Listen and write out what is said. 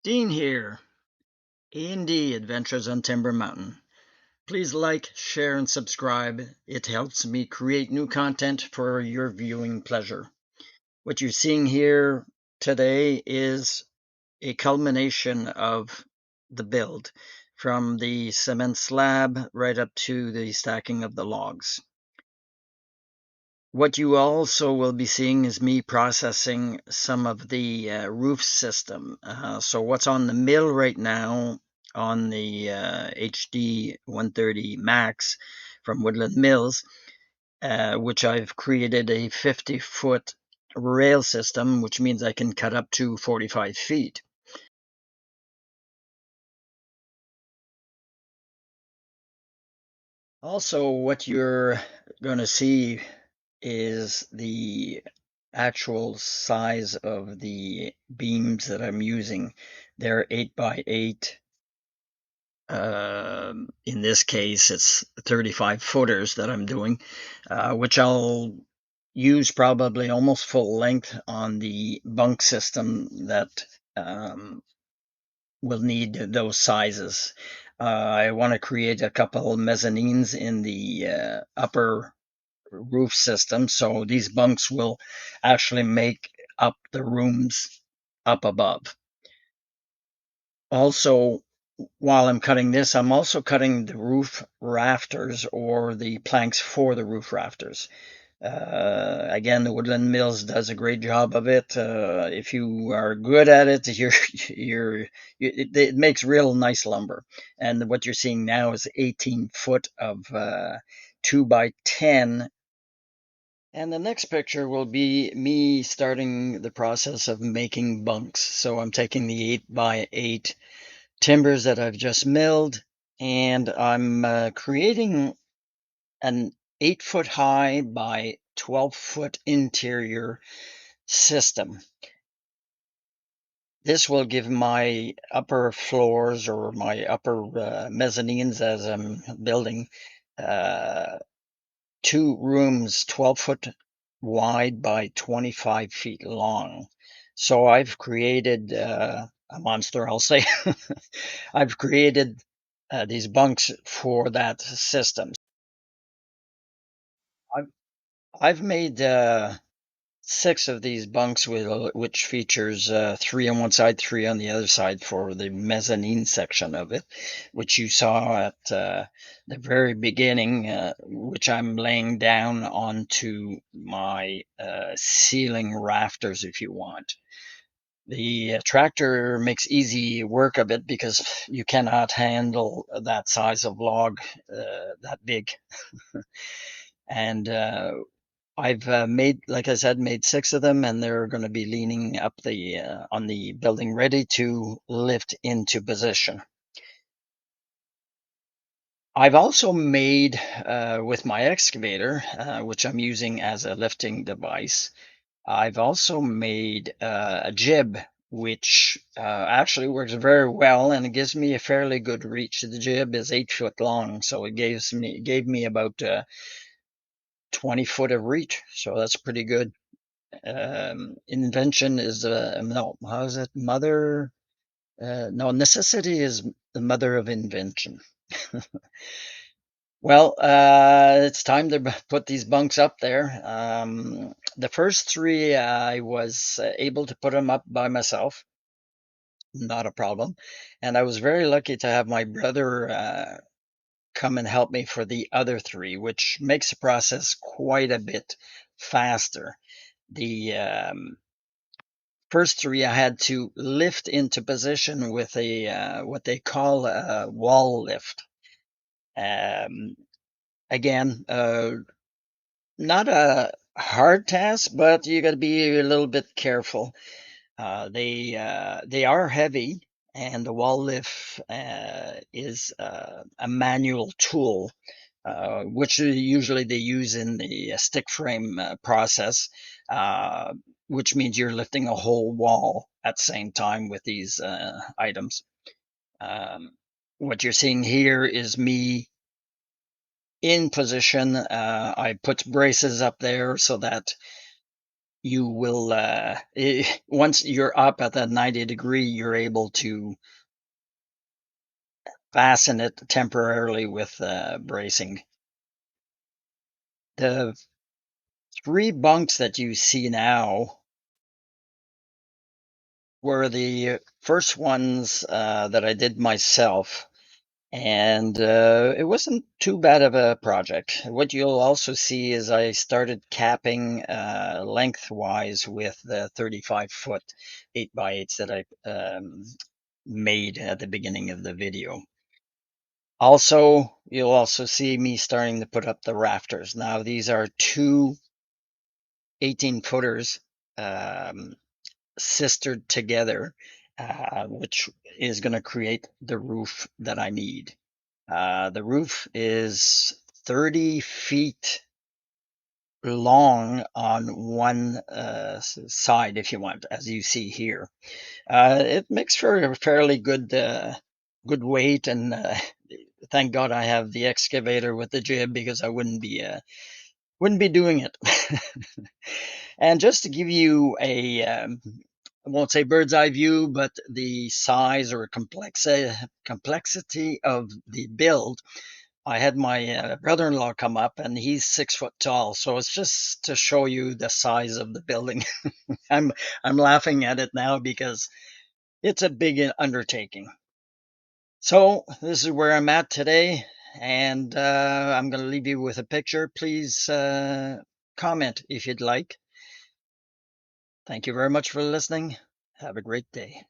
Dean here, A&D Adventures on Timber Mountain. Please like, share, and subscribe. It helps me create new content for your viewing pleasure. What you're seeing here today is a culmination of the build, from the cement slab right up to the stacking of the logs. What you also will be seeing is me processing some of the roof system. So what's on the mill right now on the HD 130 Max from Woodland Mills, which I've created a 50-foot rail system, which means I can cut up to 45 feet. Also, what you're going to see is the actual size of the beams that I'm using. They're 8 by 8. In this case, it's 35 footers that I'm doing, which I'll use probably almost full length on the bunk system that will need those sizes. I want to create a couple mezzanines in the upper roof system, so these bunks will actually make up the rooms up above. Also, while I'm cutting this, I'm also cutting the roof rafters, or the planks for the roof rafters. Again, the Woodland Mills does a great job of it. If you are good at it, it makes real nice lumber. And what you're seeing now is 18 foot of 2 by 10. And the next picture will be me starting the process of making bunks. So I'm taking the 8 by 8 timbers that I've just milled, and I'm creating an 8-foot high by 12-foot interior system. This will give my upper floors, or my upper mezzanines as I'm building, 2 rooms 12-foot wide by 25 feet long. So I've created a monster, I'll say. I've created these bunks for that system. I've, I've made 6 of these bunks, which features 3 on one side, 3 on the other side for the mezzanine section of it, which you saw at the very beginning, which I'm laying down onto my ceiling rafters, if you want. The tractor makes easy work of it because you cannot handle that size of log that big. And I've made, like I said, made 6 of them, and they're going to be leaning up the on the building, ready to lift into position. I've also made with my excavator, which I'm using as a lifting device. I've also made a jib, which actually works very well, and it gives me a fairly good reach. The jib is 8 foot long, so it gave me about 20 foot of reach, so that's pretty good. Invention is no, how is it? No, necessity is the mother of invention. Well, it's time to put these bunks up there. The first 3, I was able to put them up by myself, not a problem. And I was very lucky to have my brother come and help me for the other 3, which makes the process quite a bit faster. The first 3 I had to lift into position with a what they call a wall lift. Um, again, not a hard task, but you got to be a little bit careful. They are heavy, and the wall lift is a manual tool, which usually they use in the stick frame process, uh, which means you're lifting a whole wall at the same time with these items. Um, what you're seeing here is me in position. I put braces up there so that you will, once you're up at that 90 degree, you're able to fasten it temporarily with bracing. The three bunks that you see now were the first ones that I did myself. And it wasn't too bad of a project. What you'll also see is I started capping lengthwise with the 35-foot 8x8s that I made at the beginning of the video. Also, you'll also see me starting to put up the rafters. Now, these are two 18-footers sistered together, which is going to create the roof that I need. The roof is 30 feet long on one side, if you want, as you see here. It makes for a fairly good weight, and thank God I have the excavator with the jib, because I wouldn't be doing it. And just to give you I won't say bird's eye view, but the size or complexity of the build, I had my brother-in-law come up, and he's 6 foot tall. So it's just to show you the size of the building. I'm laughing at it now because it's a big undertaking. So this is where I'm at today, and I'm going to leave you with a picture. Please comment if you'd like. Thank you very much for listening. Have a great day.